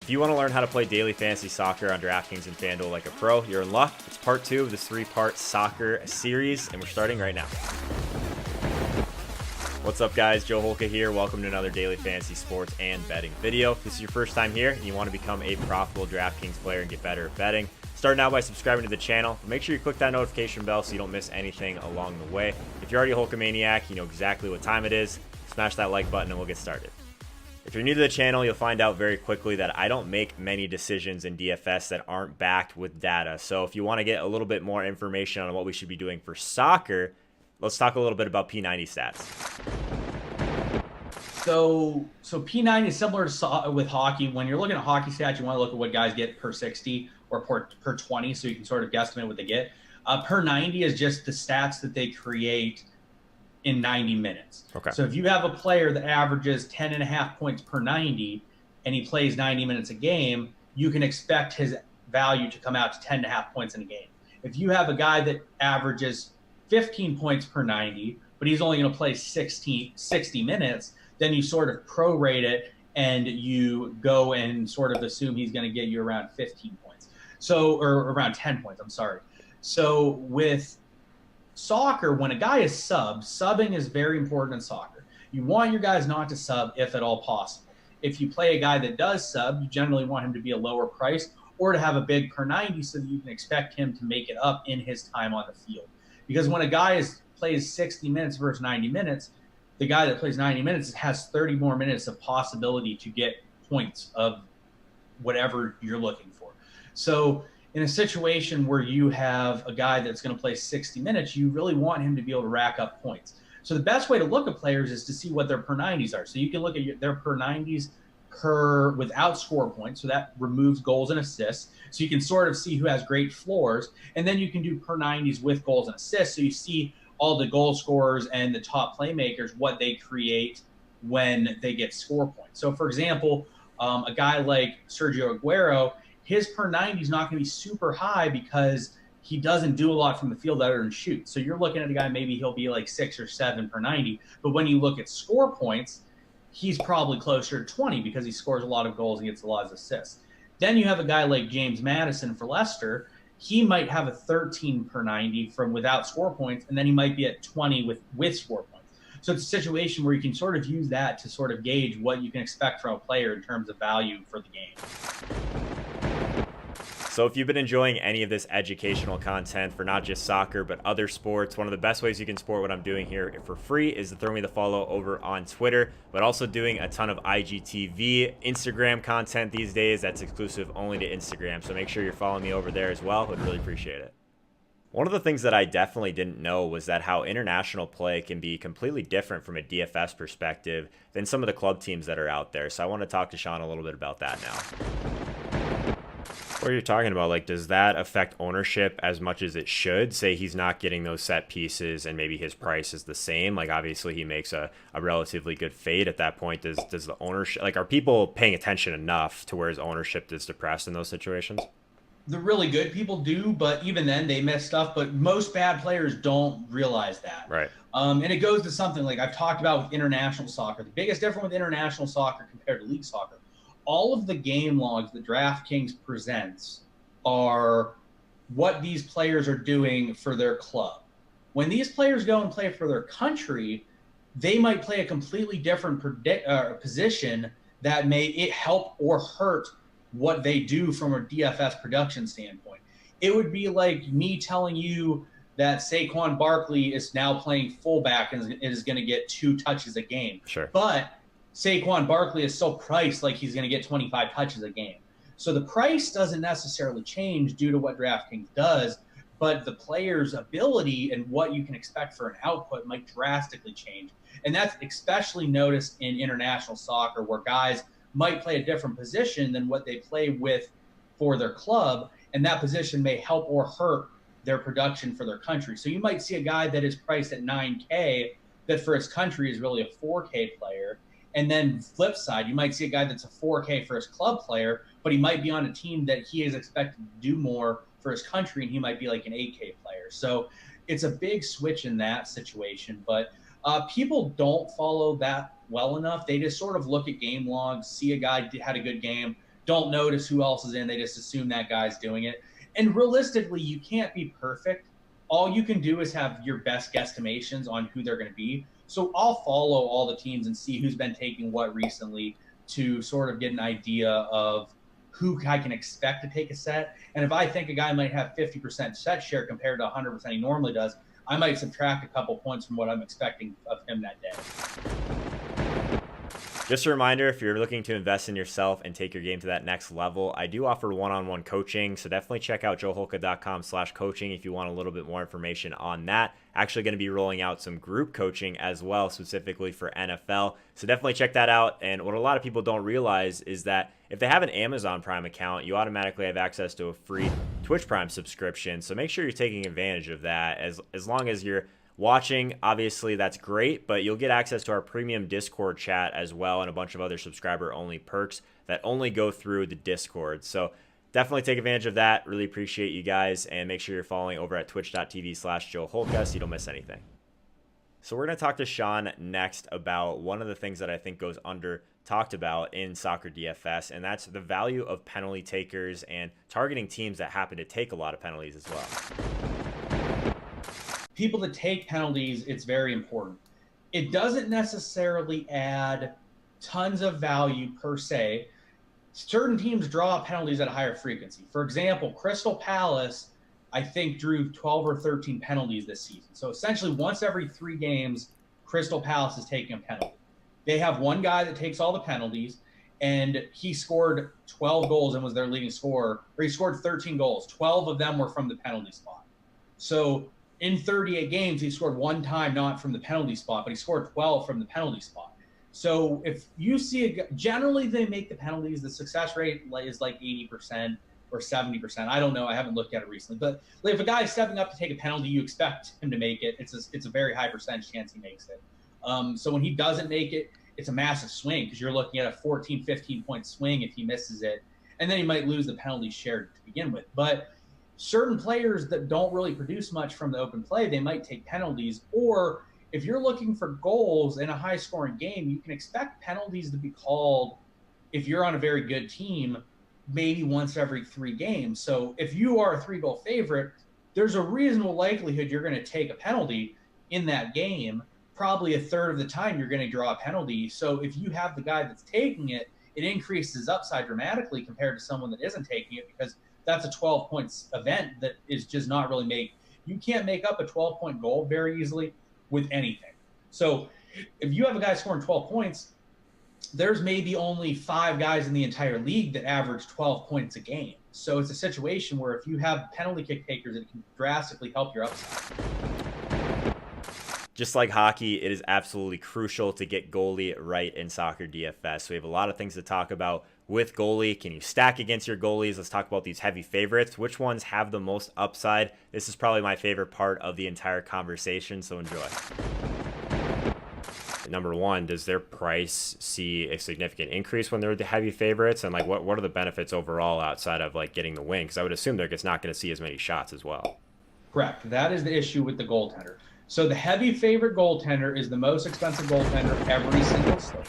If you want to learn how to play daily fantasy soccer on DraftKings and FanDuel like a pro, you're in luck. It's part 2 of this 3-part soccer series, and we're starting right now. What's up, guys? Joe Holka here. Welcome to another daily fantasy sports and betting video. If this is your first time here and you want to become a profitable DraftKings player and get better at betting, start now by subscribing to the channel. Make sure you click that notification bell so you don't miss anything along the way. If you're already a Holkamaniac, you know exactly what time it is. Smash that like button and we'll get started. If you're new to the channel, you'll find out very quickly that I don't make many decisions in DFS that aren't backed with data. So if you want to get a little bit more information on what we should be doing for soccer, let's talk a little bit about P90 stats. So P90 is similar to with hockey. When you're looking at hockey stats, you want to look at what guys get per 60 or per 20, so you can sort of guesstimate what they get. Per 90 is just the stats that they create in 90 minutes. Okay. So if you have a player that averages 10.5 points per 90 and he plays 90 minutes a game, you can expect his value to come out to 10.5 points in a game. If you have a guy that averages 15 points per 90, but he's only going to play 60 minutes, then you sort of prorate it and you go and sort of assume he's going to get you around 15 points. Or around 10 points, I'm sorry. So with soccer, when a guy is subbing is very important in soccer. You want your guys not to sub if at all possible. If you play a guy that does sub, you generally want him to be a lower price or to have a big per 90 so that you can expect him to make it up in his time on the field. Because when a guy plays 60 minutes versus 90 minutes, the guy that plays 90 minutes has 30 more minutes of possibility to get points of whatever you're looking for. So in a situation where you have a guy that's going to play 60 minutes, you really want him to be able to rack up points. So the best way to look at players is to see what their per 90s are. So you can look at their per 90s without score points. So that removes goals and assists. So you can sort of see who has great floors. And then you can do per 90s with goals and assists. So you see all the goal scorers and the top playmakers, what they create when they get score points. So for example, a guy like Sergio Aguero, his per 90 is not going to be super high because he doesn't do a lot from the field other than shoot. So you're looking at a guy, maybe he'll be like 6 or 7 per 90. But when you look at score points, he's probably closer to 20 because he scores a lot of goals and gets a lot of assists. Then you have a guy like James Maddison for Leicester. He might have a 13 per 90 from without score points, and then he might be at 20 with score points. So it's a situation where you can sort of use that to sort of gauge what you can expect from a player in terms of value for the game. So if you've been enjoying any of this educational content for not just soccer, but other sports, one of the best ways you can support what I'm doing here for free is to throw me the follow over on Twitter, but also doing a ton of IGTV, Instagram content these days that's exclusive only to Instagram. So make sure you're following me over there as well. Would really appreciate it. One of the things that I definitely didn't know was that how international play can be completely different from a DFS perspective than some of the club teams that are out there. So I want to talk to Sean a little bit about that now. What are you talking about? Like, does that affect ownership as much as it should? Say he's not getting those set pieces and maybe his price is the same. Like, obviously he makes a relatively good fade at that point. Does the ownership, like, are people paying attention enough to where his ownership is depressed in those situations? The really good people do, but even then they miss stuff. But most bad players don't realize that. Right. And it goes to something like I've talked about with international soccer. The biggest difference with international soccer compared to league soccer, all of the game logs that DraftKings presents are what these players are doing for their club. When these players go and play for their country, they might play a completely different position that may help or hurt what they do from a DFS production standpoint. It would be like me telling you that Saquon Barkley is now playing fullback and is going to get 2 touches a game. Sure. But Saquon Barkley is still priced like he's going to get 25 touches a game. So the price doesn't necessarily change due to what DraftKings does, but the player's ability and what you can expect for an output might drastically change. And that's especially noticed in international soccer where guys might play a different position than what they play with for their club, and that position may help or hurt their production for their country. So you might see a guy that is priced at 9K that for his country is really a 4K player. And then flip side, you might see a guy that's a 4K for his club player, but he might be on a team that he is expected to do more for his country, and he might be like an 8K player. So it's a big switch in that situation. But people don't follow that well enough. They just sort of look at game logs, see a guy had a good game, don't notice who else is in. They just assume that guy's doing it. And realistically, you can't be perfect. All you can do is have your best guesstimations on who they're going to be. So I'll follow all the teams and see who's been taking what recently to sort of get an idea of who I can expect to take a set. And if I think a guy might have 50% set share compared to 100% he normally does, I might subtract a couple points from what I'm expecting of him that day. Just a reminder, if you're looking to invest in yourself and take your game to that next level, I do offer one-on-one coaching. So definitely check out joeholka.com/coaching if you want a little bit more information on that. Actually going to be rolling out some group coaching as well, specifically for NFL. So definitely check that out. And what a lot of people don't realize is that if they have an Amazon Prime account, you automatically have access to a free Twitch Prime subscription. So make sure you're taking advantage of that. As long as you're watching, obviously that's great, but you'll get access to our premium Discord chat as well and a bunch of other subscriber only perks that only go through the Discord. So definitely take advantage of that. Really appreciate you guys, and make sure you're following over at twitch.tv/JoeHolka so you don't miss anything. So we're going to talk to Sean next about one of the things that I think goes under talked about in soccer DFS, and that's the value of penalty takers and targeting teams that happen to take a lot of penalties as well. People that take penalties, it's very important. It doesn't necessarily add tons of value per se. Certain teams draw penalties at a higher frequency. For example, Crystal Palace, I think, drew 12 or 13 penalties this season. So essentially once every 3 games, Crystal Palace is taking a penalty. They have one guy that takes all the penalties, and he scored 12 goals and was their leading scorer, or he scored 13 goals. 12 of them were from the penalty spot. So in 38 games, he scored 1 time not from the penalty spot, but he scored 12 from the penalty spot. So if you see generally they make the penalties, the success rate is like 80% or 70%. I don't know. I haven't looked at it recently. But if a guy is stepping up to take a penalty, you expect him to make it. It's a very high percentage chance he makes it. So when he doesn't make it, it's a massive swing because you're looking at a 14, 15-point swing if he misses it. And then he might lose the penalty share to begin with. But certain players that don't really produce much from the open play, they might take penalties. Or if you're looking for goals in a high-scoring game, you can expect penalties to be called, if you're on a very good team, maybe once every 3 games. So if you are a 3-goal favorite, there's a reasonable likelihood you're going to take a penalty in that game. Probably a third of the time you're going to draw a penalty. So if you have the guy that's taking it, it increases upside dramatically compared to someone that isn't taking it, because that's a 12 points event that is just not really you can't make up a 12-point goal very easily with anything. So if you have a guy scoring 12 points, there's maybe only 5 guys in the entire league that average 12 points a game. So it's a situation where if you have penalty kick takers, it can drastically help your upside. Just like hockey, it is absolutely crucial to get goalie right in soccer DFS. So we have a lot of things to talk about with goalie. Can you stack against your goalies? Let's talk about these heavy favorites. Which ones have the most upside? This is probably my favorite part of the entire conversation, so enjoy. Number 1, does their price see a significant increase when they're the heavy favorites? And like, what are the benefits overall outside of like getting the win? Because I would assume they're just not going to see as many shots as well. Correct. That is the issue with the goaltender. So the heavy favorite goaltender is the most expensive goaltender every single slate.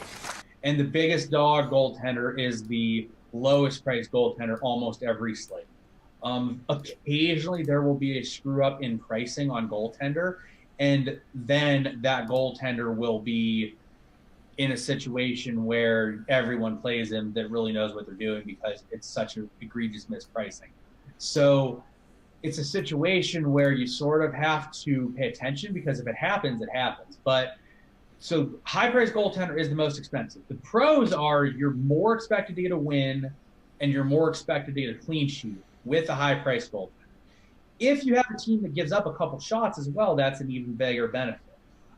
And the biggest dog goaltender is the lowest priced goaltender almost every slate. Occasionally there will be a screw up in pricing on goaltender, and then that goaltender will be in a situation where everyone plays him that really knows what they're doing because it's such an egregious mispricing. So it's a situation where you sort of have to pay attention, because if it happens, it happens. But so high-priced goaltender is the most expensive. The pros are you're more expected to get a win and you're more expected to get a clean sheet with a high-priced goaltender. If you have a team that gives up a couple shots as well, that's an even bigger benefit.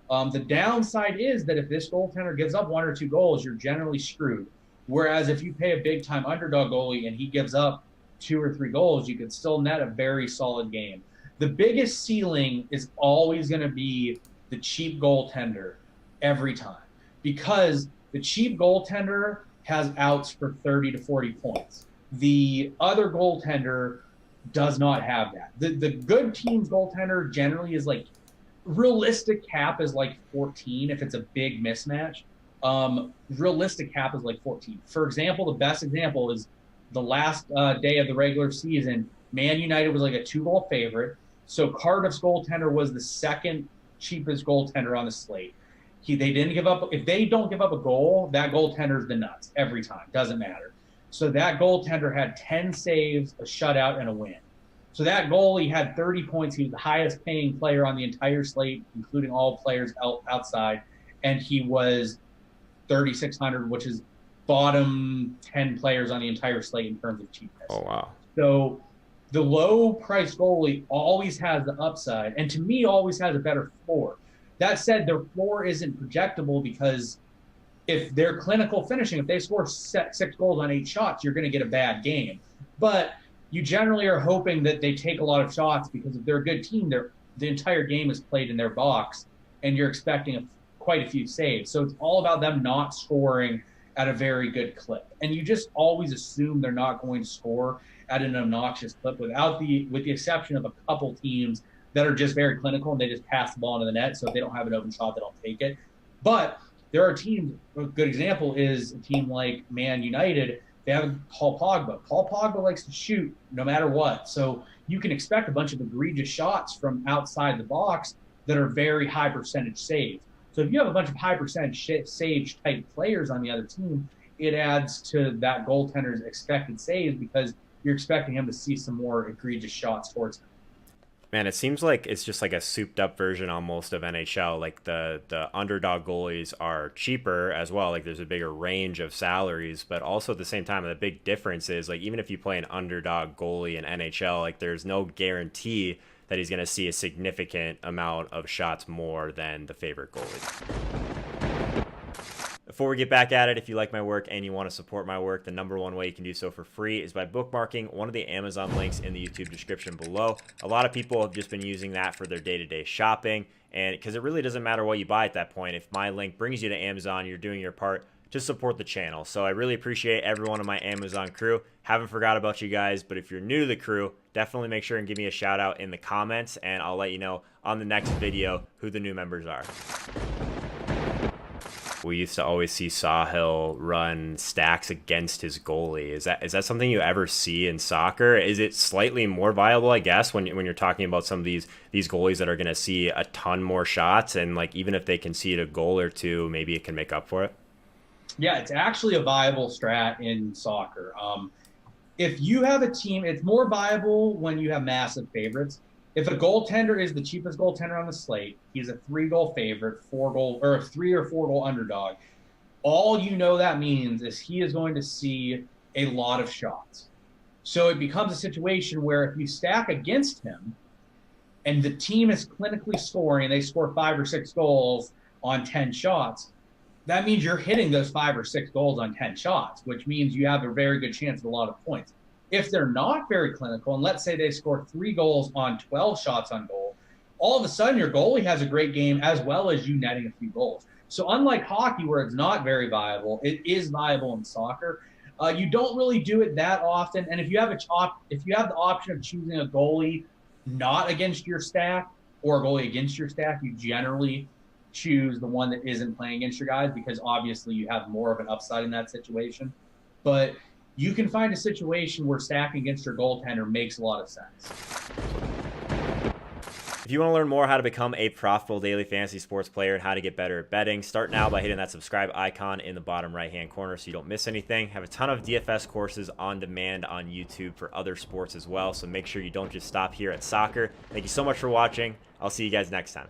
The downside is that if this goaltender gives up 1 or 2 goals, you're generally screwed. Whereas if you pay a big-time underdog goalie and he gives up 2 or 3 goals, you could still net a very solid game. The biggest ceiling is always going to be the cheap goaltender every time, because the cheap goaltender has outs for 30 to 40 points. The other goaltender does not have that. The good team's goaltender generally is like, realistic cap is like 14 if it's a big mismatch. Realistic cap is like 14. For example, the best example is the last day of the regular season, Man United was like a 2-goal favorite. So Cardiff's goaltender was the second cheapest goaltender on the slate. They didn't give up. If they don't give up a goal, that goaltender's the nuts every time. Doesn't matter. So that goaltender had 10 saves, a shutout, and a win. So that goalie had 30 points. He was the highest paying player on the entire slate, including all players outside. And he was 3,600, which is bottom 10 players on the entire slate in terms of cheapness. Oh, wow. So the low price goalie always has the upside, and to me always has a better floor. That said, their floor isn't projectable because if they're clinical finishing, if they score 6 goals on 8 shots, you're going to get a bad game. But you generally are hoping that they take a lot of shots because if they're a good team, the entire game is played in their box, and you're expecting quite a few saves. So it's all about them not scoring at a very good clip. And you just always assume they're not going to score at an obnoxious clip with the exception of a couple teams that are just very clinical and they just pass the ball into the net. So if they don't have an open shot, they don't take it. But there are teams, a good example is a team like Man United. They have Paul Pogba. Paul Pogba likes to shoot no matter what. So you can expect a bunch of egregious shots from outside the box that are very high percentage saves. So if you have a bunch of high percentage save type players on the other team, it adds to that goaltender's expected saves because you're expecting him to see some more egregious shots towards him. Man, it seems like it's just like a souped up version almost of NHL. Like the underdog goalies are cheaper as well. Like there's a bigger range of salaries, but also at the same time, the big difference is like even if you play an underdog goalie in NHL, like there's no guarantee that he's going to see a significant amount of shots more than the favorite goalie. Before we get back at it, if you like my work and you want to support my work, the #1 way you can do so for free is by bookmarking one of the Amazon links in the YouTube description below. A lot of people have just been using that for their day-to-day shopping, and because it really doesn't matter what you buy at that point. If my link brings you to Amazon, you're doing your part to support the channel. So I really appreciate everyone on my Amazon crew. Haven't forgot about you guys, but if you're new to the crew, definitely make sure and give me a shout out in the comments, and I'll let you know on the next video who the new members are. We used to always see Sahil run stacks against his goalie. Is that something you ever see in soccer? Is it slightly more viable, I guess, when you're talking about some of these goalies that are going to see a ton more shots, and like even if they concede a goal or two, maybe it can make up for it? Yeah, it's actually a viable strat in soccer. If you have a team, it's more viable when you have massive favorites. If a goaltender is the cheapest goaltender on the slate, he's a 3-goal favorite, 4-goal or a 3 or 4-goal underdog. All you know that means is he is going to see a lot of shots. So it becomes a situation where if you stack against him and the team is clinically scoring and they score 5 or 6 goals on 10 shots, that means you're hitting those 5 or 6 goals on 10 shots, which means you have a very good chance of a lot of points. If they're not very clinical, and let's say they score 3 goals on 12 shots on goal, all of a sudden your goalie has a great game as well as you netting a few goals. So unlike hockey where it's not very viable, it is viable in soccer. You don't really do it that often, and if you have the option of choosing a goalie not against your stack or a goalie against your stack, you generally choose the one that isn't playing against your guys because obviously you have more of an upside in that situation. But you can find a situation where stacking against your goaltender makes a lot of sense. If you want to learn more how to become a profitable daily fantasy sports player and how to get better at betting, start now by hitting that subscribe icon in the bottom right-hand corner so you don't miss anything. Have a ton of DFS courses on demand on YouTube for other sports as well, so make sure you don't just stop here at soccer. Thank you so much for watching. I'll see you guys next time.